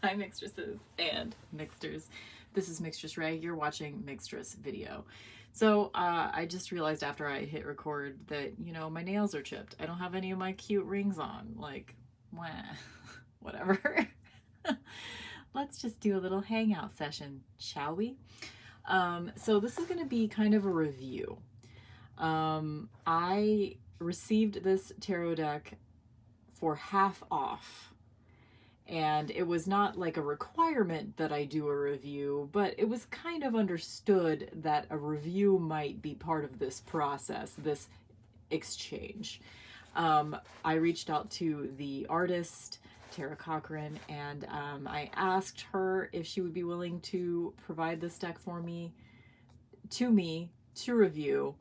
Hi, mixtresses and mixters. This is Mixtress Ray. You're watching Mixtress video. So I just realized after I hit record that, my nails are chipped. I don't have any of my cute rings on. Like, wah, whatever. Let's just do a little hangout session, shall we? So this is going to be kind of a review. I received this tarot deck for half off. And it was not like a requirement that I do a review, but it was kind of understood that a review might be part of this process, this exchange. I reached out to the artist, Tara Cochran, and I asked her if she would be willing to provide this deck for me to review,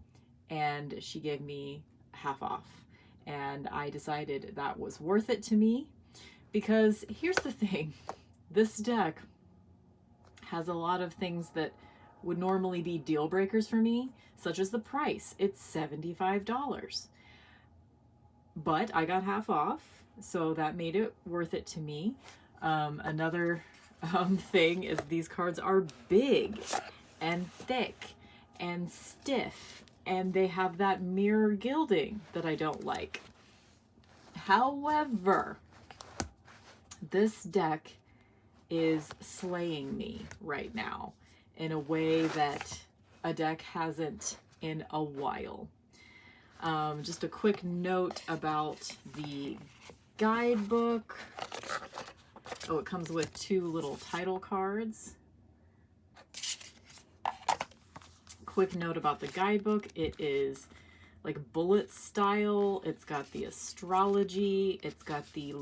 and she gave me half off. And I decided that was worth it to me. Because here's the thing, this deck has a lot of things that would normally be deal breakers for me, such as the price. It's $75. But I got half off, so that made it worth it to me. Another thing is these cards are big and thick and stiff, and they have that mirror gilding that I don't like. However, this deck is slaying me right now in a way that a deck hasn't in a while. Just a quick note about the guidebook. Oh, it comes with 2 little title cards. Quick note about the guidebook. It is like bullet style. It's got the astrology. It's got the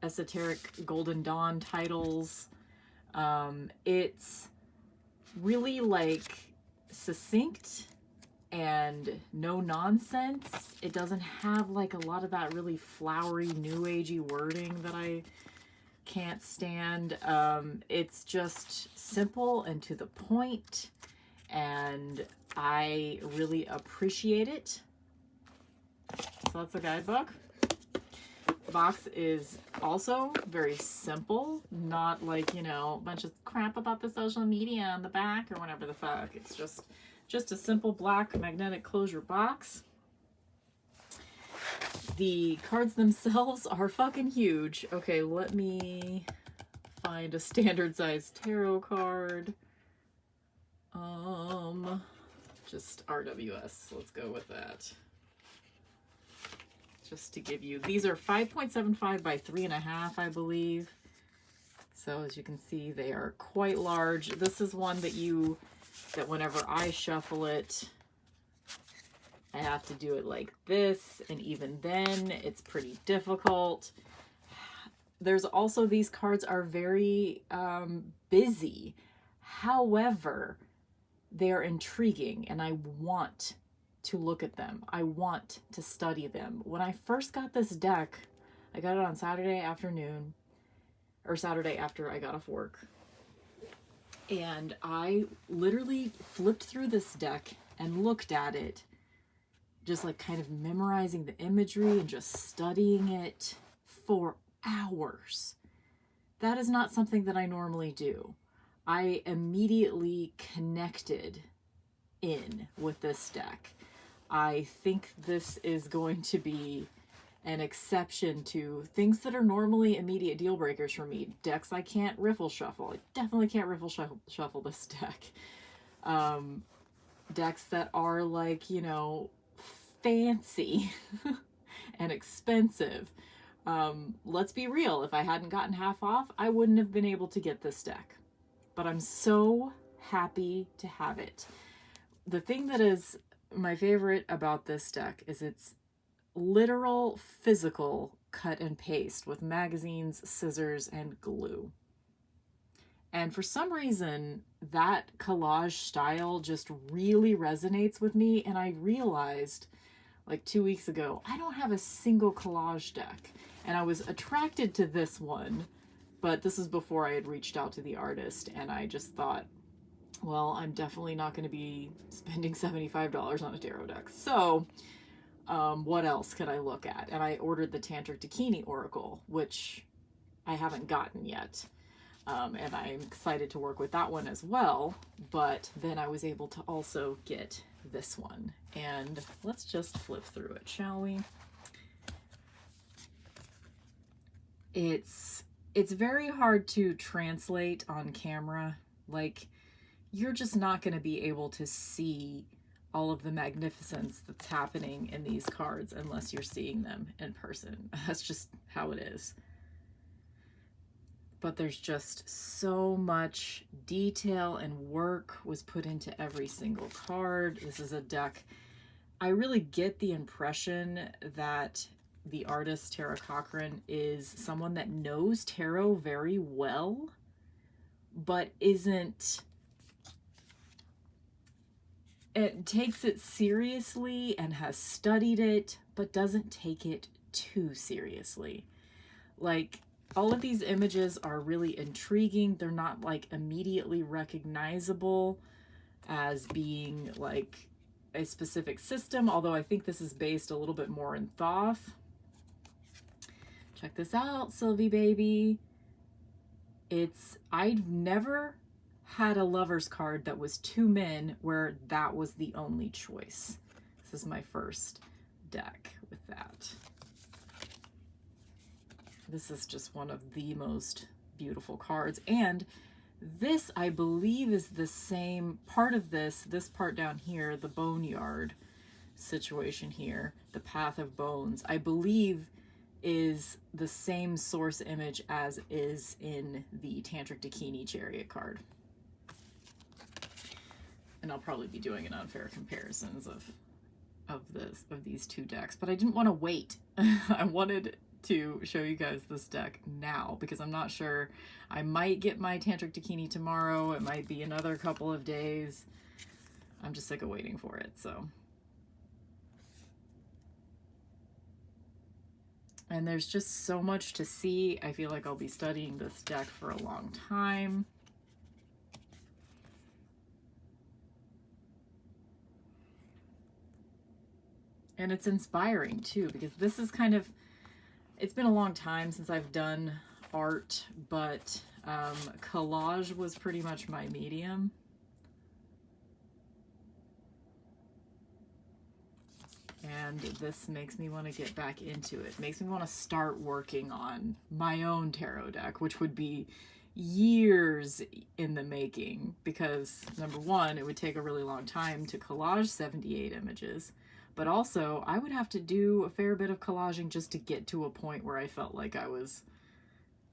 esoteric Golden Dawn titles. It's really succinct and no nonsense. It doesn't have a lot of that really flowery new agey wording that I can't stand. It's just simple and to the point, and I really appreciate it. So that's the guidebook. Box is also very simple, not a bunch of crap about the social media on the back or whatever the fuck. It's just a simple black magnetic closure box. The cards themselves are fucking huge. Okay, let me find a standard size tarot card. Just RWS. Let's go with that. Just to give you, these are 5.75 by 3.5, I believe. So as you can see, they are quite large. This is one that whenever I shuffle it, I have to do it like this, and even then it's pretty difficult. There's also, these cards are very busy. However, they are intriguing, and I want to look at them. I want to study them. When I first got this deck, I got it on Saturday afternoon, or Saturday after I got off work. And I literally flipped through this deck and looked at it, just kind of memorizing the imagery and just studying it for hours. That is not something that I normally do. I immediately connected in with this deck. I think this is going to be an exception to things that are normally immediate deal breakers for me. Decks I can't riffle shuffle. I definitely can't riffle shuffle this deck. Decks that are fancy and expensive. Let's be real. If I hadn't gotten half off, I wouldn't have been able to get this deck. But I'm so happy to have it. The thing that is my favorite about this deck is its literal physical cut and paste with magazines, scissors, and glue. And for some reason, that collage style just really resonates with me. And I realized 2 weeks ago, I don't have a single collage deck. And I was attracted to this one, but this is before I had reached out to the artist, and I just thought, well, I'm definitely not going to be spending $75 on a tarot deck. So what else could I look at? And I ordered the Tantric Dakini Oracle, which I haven't gotten yet. And I'm excited to work with that one as well. But then I was able to also get this one. And let's just flip through it, shall we? It's very hard to translate on camera. Like, you're just not going to be able to see all of the magnificence that's happening in these cards unless you're seeing them in person. That's just how it is. But there's just so much detail and work was put into every single card. This is a deck. I really get the impression that the artist Tara Cochran is someone that knows tarot very well, but it takes it seriously and has studied it, but doesn't take it too seriously. Like, all of these images are really intriguing. They're not like immediately recognizable as being like a specific system, although I think this is based a little bit more in Thoth. Check this out, Sylvie baby. I've never had a lover's card that was two men where that was the only choice. This is my first deck with that. This is just one of the most beautiful cards. And this, I believe, is the same part of this part down here, the boneyard situation here, the path of bones, I believe is the same source image as is in the Tantric Dakini Chariot card. And I'll probably be doing an unfair comparisons of these two decks, but I didn't want to wait. I wanted to show you guys this deck now because I'm not sure. I might get my Tantric Dakini tomorrow. It might be another couple of days. I'm just sick of waiting for it, so. And there's just so much to see. I feel like I'll be studying this deck for a long time. And it's inspiring too, because this is kind of, it's been a long time since I've done art, but collage was pretty much my medium. And this makes me want to get back into it. Makes me want to start working on my own tarot deck, which would be years in the making, because number one, it would take a really long time to collage 78 images. But also, I would have to do a fair bit of collaging just to get to a point where I felt like I was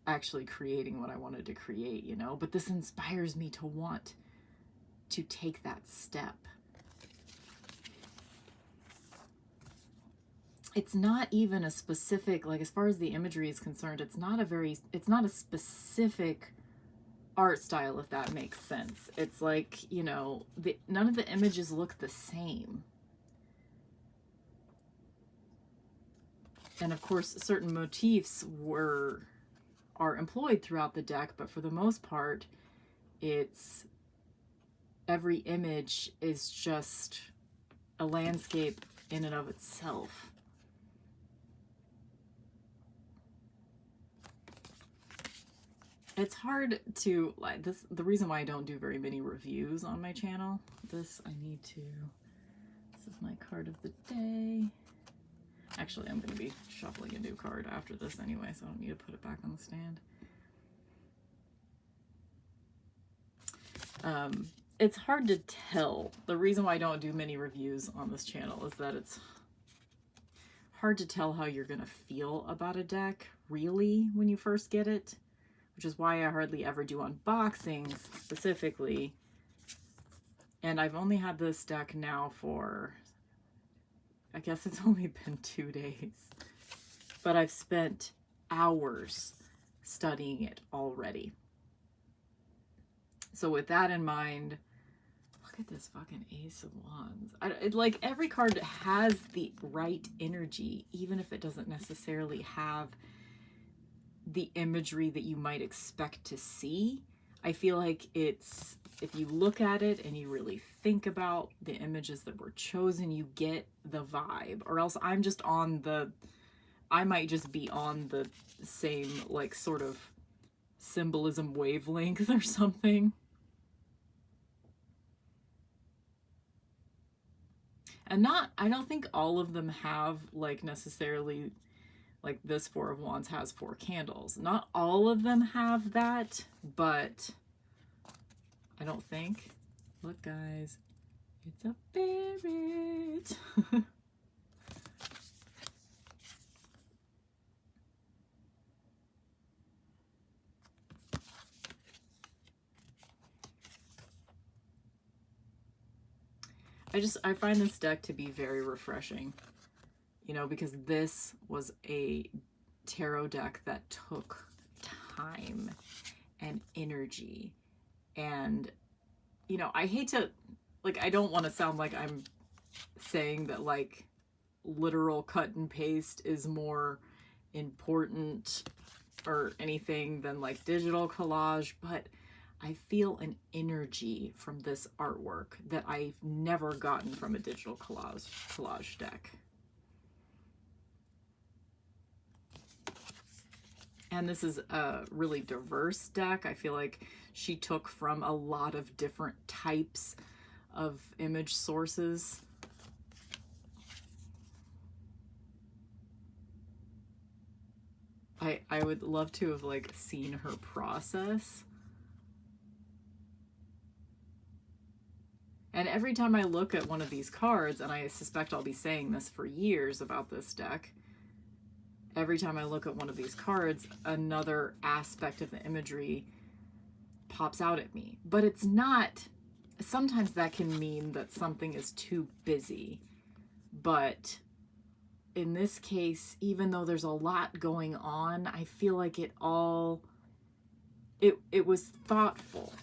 actually creating what I wanted to create, you know? But this inspires me to want to take that step. It's not even a specific, like as far as the imagery is concerned, it's not a specific art style, if that makes sense. It's like, you know, none of the images look the same. And of course, certain motifs are employed throughout the deck, but for the most part, every image is just a landscape in and of itself. It's hard to, like, this, the reason why I don't do very many reviews on my channel. This is my card of the day. Actually, I'm going to be shuffling a new card after this anyway, so I don't need to put it back on the stand. It's hard to tell. The reason why I don't do many reviews on this channel is that it's hard to tell how you're going to feel about a deck, really, when you first get it, which is why I hardly ever do unboxings specifically. And I've only had this deck now for, I guess it's only been 2 days, but I've spent hours studying it already. So with that in mind, look at this fucking Ace of Wands. Like, every card has the right energy, even if it doesn't necessarily have the imagery that you might expect to see. I feel like it's, if you look at it and you really think about the images that were chosen, you get the vibe. Or else I'm just on the I might just be on the same, like, sort of symbolism wavelength or something. And I don't think all of them have, like, necessarily, like, this Four of Wands has 4 candles. Not all of them have that, but I don't think. Look, guys, it's a ferret. I find this deck to be very refreshing, you know, because this was a tarot deck that took time and energy. And, you know, I hate to, like, I don't want to sound like I'm saying that, like, literal cut and paste is more important or anything than, like, digital collage, but I feel an energy from this artwork that I've never gotten from a digital collage deck. And this is a really diverse deck. I feel like she took from a lot of different types of image sources. I would love to have, like, seen her process. And every time I look at one of these cards, and I suspect I'll be saying this for years about this deck, every time I look at one of these cards, another aspect of the imagery pops out at me. But it's not, sometimes that can mean that something is too busy. But in this case, even though there's a lot going on, I feel like it was thoughtful.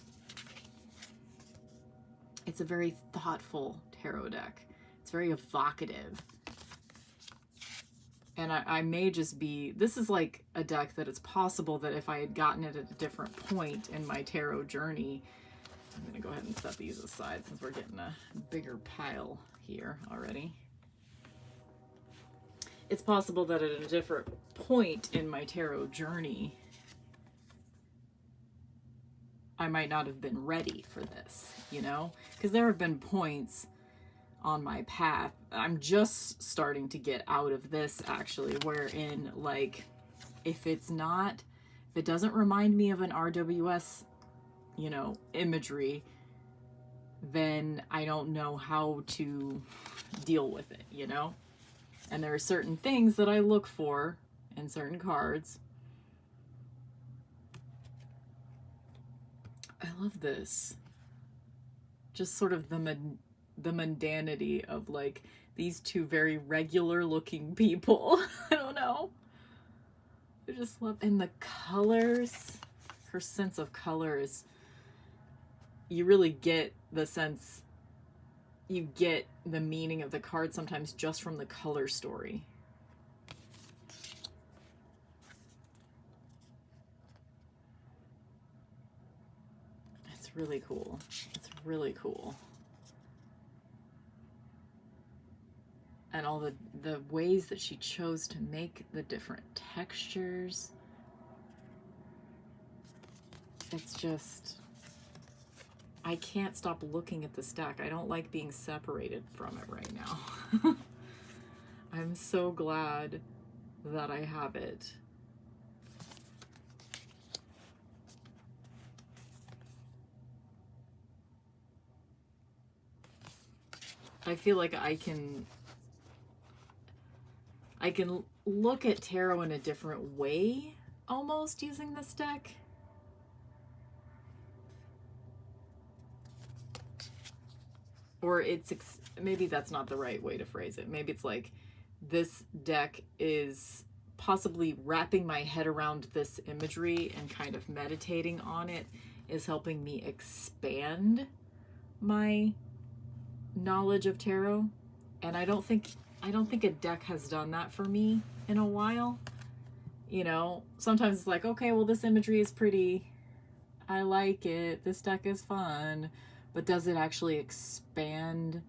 It's a very thoughtful tarot deck. It's very evocative. And I may just be, this is like a deck that it's possible that if I had gotten it at a different point in my tarot journey, I'm going to go ahead and set these aside since we're getting a bigger pile here already. It's possible that at a different point in my tarot journey, I might not have been ready for this, you know? Because there have been points on my path, I'm just starting to get out of this actually, wherein, like, if it doesn't remind me of an RWS, you know, imagery, then I don't know how to deal with it, you know? And there are certain things that I look for in certain cards. I love this. Just sort of the mundanity of, like, these two very regular looking people. I don't know. I just love, and the colors, her sense of colors, you really get the sense, you get the meaning of the card sometimes just from the color story. It's really cool. It's really cool. And all the ways that she chose to make the different textures. It's just, I can't stop looking at this deck. I don't like being separated from it right now. I'm so glad that I have it. I feel like I can look at tarot in a different way almost using this deck. Or maybe that's not the right way to phrase it. Maybe it's like this deck is possibly wrapping my head around this imagery and kind of meditating on it is helping me expand my knowledge of tarot. And I don't think a deck has done that for me in a while. You know, sometimes it's like, okay, well, this imagery is pretty, I like it, this deck is fun, but does it actually expand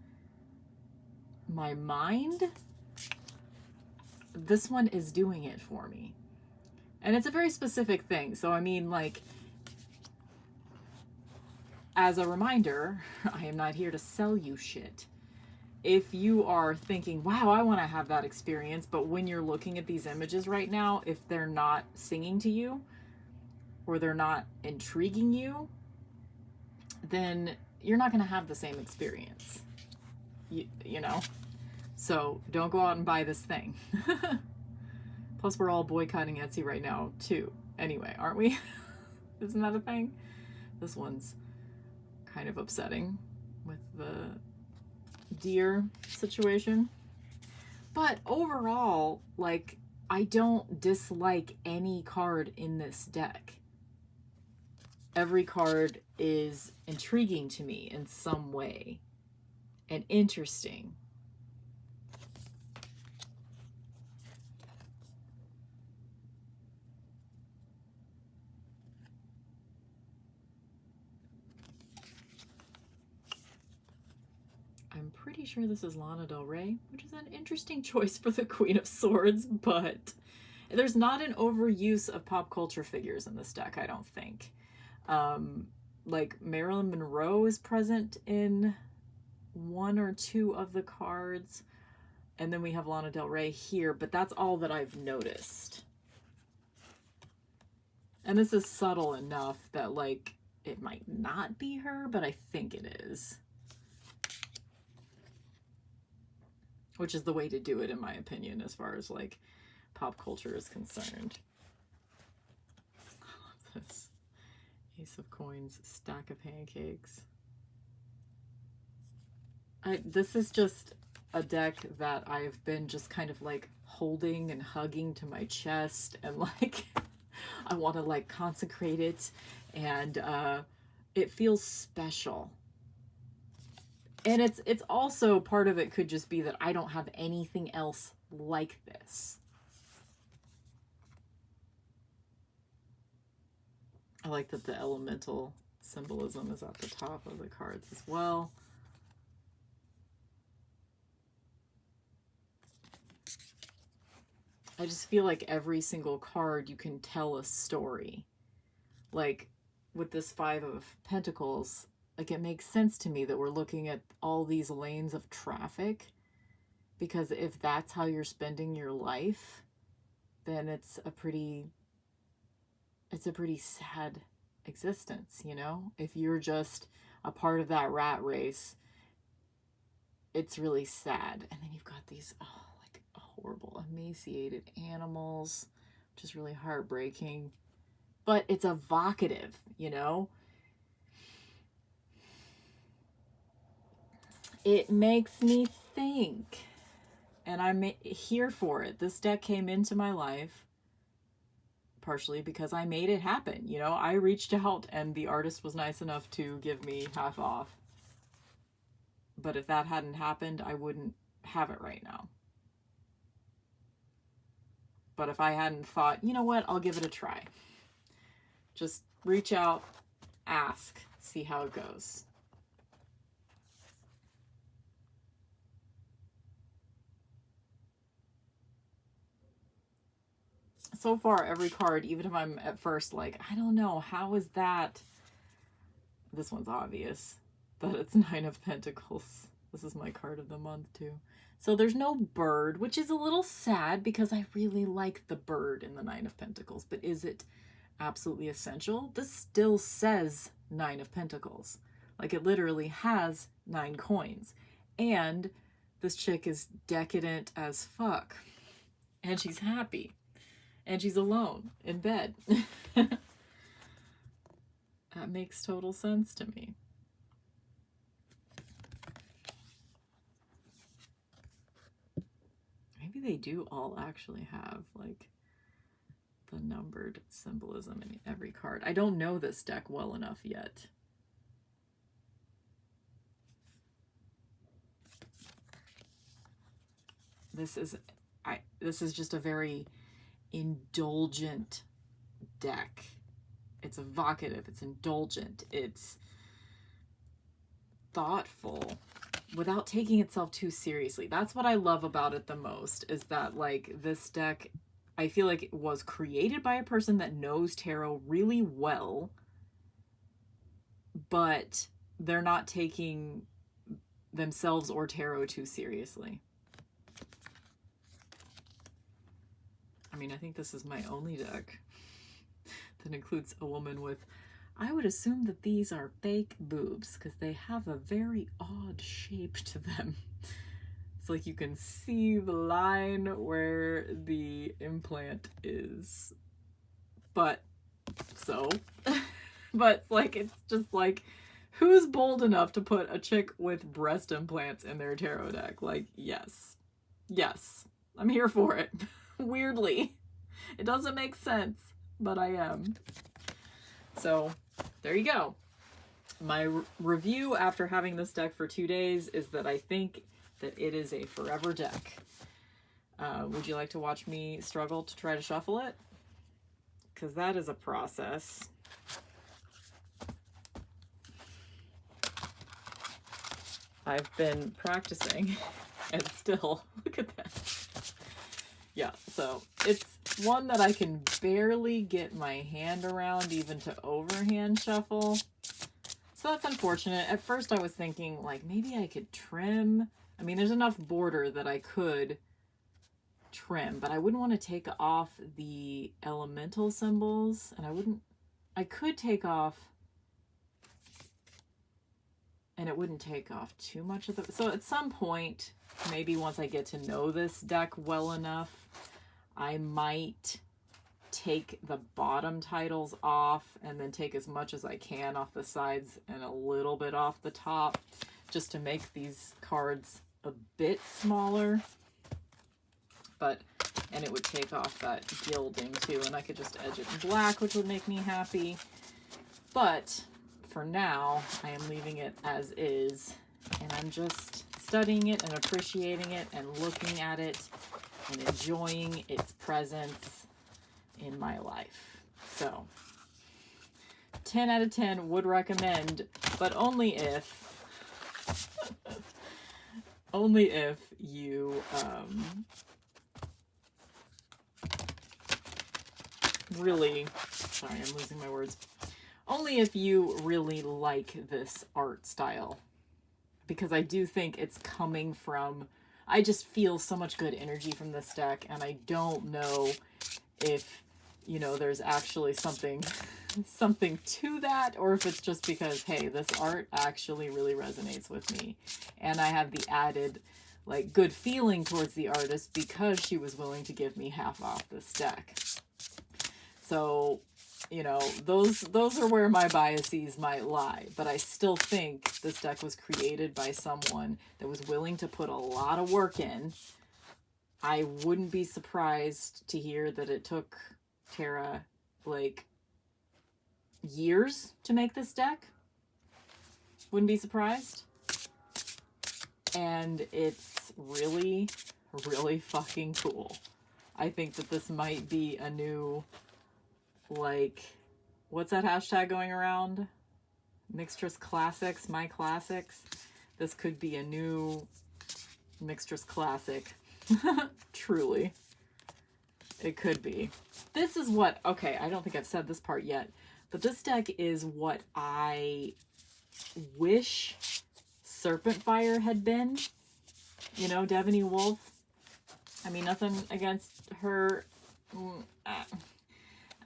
my mind? this one is doing it for me. And it's a very specific thing. So, I mean, like, as a reminder, I am not here to sell you shit. If you are thinking, wow, I want to have that experience, but when you're looking at these images right now, if they're not singing to you or they're not intriguing you, then you're not going to have the same experience. You know? So don't go out and buy this thing. Plus, we're all boycotting Etsy right now, too. Anyway, aren't we? Isn't that a thing? This one's kind of upsetting with the deer situation. But overall, like, I don't dislike any card in this deck. Every card is intriguing to me in some way and interesting. I'm pretty sure this is Lana Del Rey, which is an interesting choice for the Queen of Swords, but there's not an overuse of pop culture figures in this deck, I don't think. Like Marilyn Monroe is present in one or two of the cards, and then we have Lana Del Rey here, but that's all that I've noticed. And this is subtle enough that, like, it might not be her, but I think it is. Which is the way to do it, in my opinion, as far as, like, pop culture is concerned. I love this. Ace of Coins, stack of pancakes. This is just a deck that I've been just kind of, like, holding and hugging to my chest, and, like, I want to, like, consecrate it, and it feels special. And it's also, part of it could just be that I don't have anything else like this. I like that the elemental symbolism is at the top of the cards as well. I just feel like every single card you can tell a story. Like with this Five of Pentacles, like, it makes sense to me that we're looking at all these lanes of traffic, because if that's how you're spending your life, then it's a pretty sad existence, you know? If you're just a part of that rat race, it's really sad. And then you've got these, like, horrible, emaciated animals, which is really heartbreaking. But it's evocative, you know? It makes me think, and I'm here for it. This deck came into my life partially because I made it happen. You know, I reached out and the artist was nice enough to give me half off. But if that hadn't happened, I wouldn't have it right now. But if I hadn't thought, you know what, I'll give it a try. Just reach out, ask, see how it goes. So far, every card, even if I'm at first like, I don't know, how is that? This one's obvious, that it's Nine of Pentacles. This is my card of the month, too. So there's no bird, which is a little sad because I really like the bird in the Nine of Pentacles. But is it absolutely essential? This still says Nine of Pentacles. Like, it literally has 9 coins. And this chick is decadent as fuck. And she's happy. And she's alone in bed. That makes total sense to me. Maybe they do all actually have, like, the numbered symbolism in every card. I don't know this deck well enough yet. This is just a very indulgent deck. It's evocative, it's indulgent, it's thoughtful, without taking itself too seriously. That's what I love about it the most, is that like this deck, I feel like it was created by a person that knows tarot really well, but they're not taking themselves or tarot too seriously. I mean, I think this is my only deck that includes a woman with, I would assume that these are fake boobs because they have a very odd shape to them. It's like you can see the line where the implant is. But, but like, it's just like, who's bold enough to put a chick with breast implants in their tarot deck? Like, yes, I'm here for it. Weirdly, it doesn't make sense, but I am. So there you go. My review after having this deck for 2 days is that I think that it is a forever deck. Would you like to watch me struggle to try to shuffle it? Because that is a process. I've been practicing and still, look at that. Yeah, so it's one that I can barely get my hand around even to overhand shuffle. So that's unfortunate. At first I was thinking like maybe I could trim. I mean, there's enough border that I could trim, but I wouldn't want to take off the elemental symbols, and I could take off, and it wouldn't take off too much of the, so at some point, maybe once I get to know this deck well enough, I might take the bottom titles off and then take as much as I can off the sides and a little bit off the top, just to make these cards a bit smaller. And it would take off that gilding too, and I could just edge it in black, which would make me happy. But for now, I am leaving it as is, and I'm just studying it and appreciating it and looking at it and enjoying its presence in my life. So 10 out of 10 would recommend, but only if you really, sorry, I'm losing my words. Only if you really like this art style, because I do think it's coming from, I just feel so much good energy from this deck, and I don't know if, you know, there's actually something to that, or if it's just because, hey, this art actually really resonates with me, and I have the added, like, good feeling towards the artist because she was willing to give me half off this deck. So, you know, those are where my biases might lie, but I still think this deck was created by someone that was willing to put a lot of work in. I wouldn't be surprised to hear that it took Tara, like, years to make this deck. Wouldn't be surprised. And it's really, really fucking cool. I think that this might be a new, like, what's that hashtag going around? Mixtress Classics, my classics. This could be a new Mixtress Classic. Truly. It could be. This is what, okay, I don't think I've said this part yet, but this deck is what I wish Serpent Fire had been. You know, Devaney Wolf. I mean, nothing against her.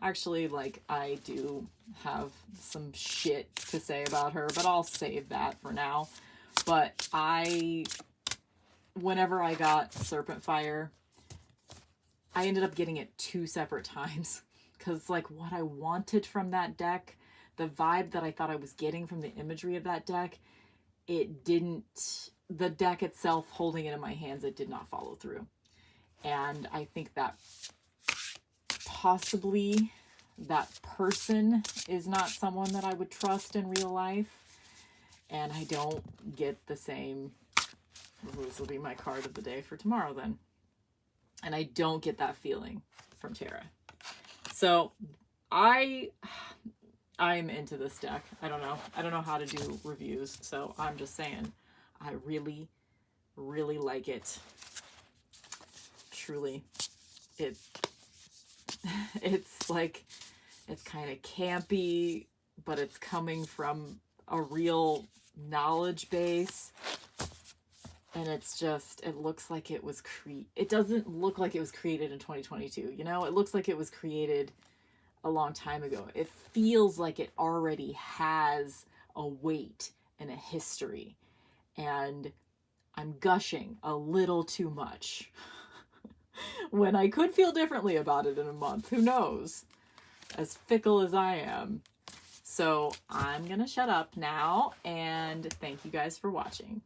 Actually, like, I do have some shit to say about her, but I'll save that for now. But whenever I got Serpent Fire, I ended up getting it 2 separate times. Because, like, what I wanted from that deck, the vibe that I thought I was getting from the imagery of that deck, it didn't, the deck itself, holding it in my hands, it did not follow through. And I think that possibly that person is not someone that I would trust in real life. And I don't get the same, this will be my card of the day for tomorrow then. And I don't get that feeling from Tara. So I'm into this deck. I don't know how to do reviews, so I'm just saying I really, really like it. Truly. It's like, it's kind of campy, but it's coming from a real knowledge base. And it's just, it looks like it was it doesn't look like it was created in 2022. You know, it looks like it was created a long time ago. It feels like it already has a weight and a history. And I'm gushing a little too much when I could feel differently about it in a month. Who knows? As fickle as I am. So I'm going to shut up now, and thank you guys for watching.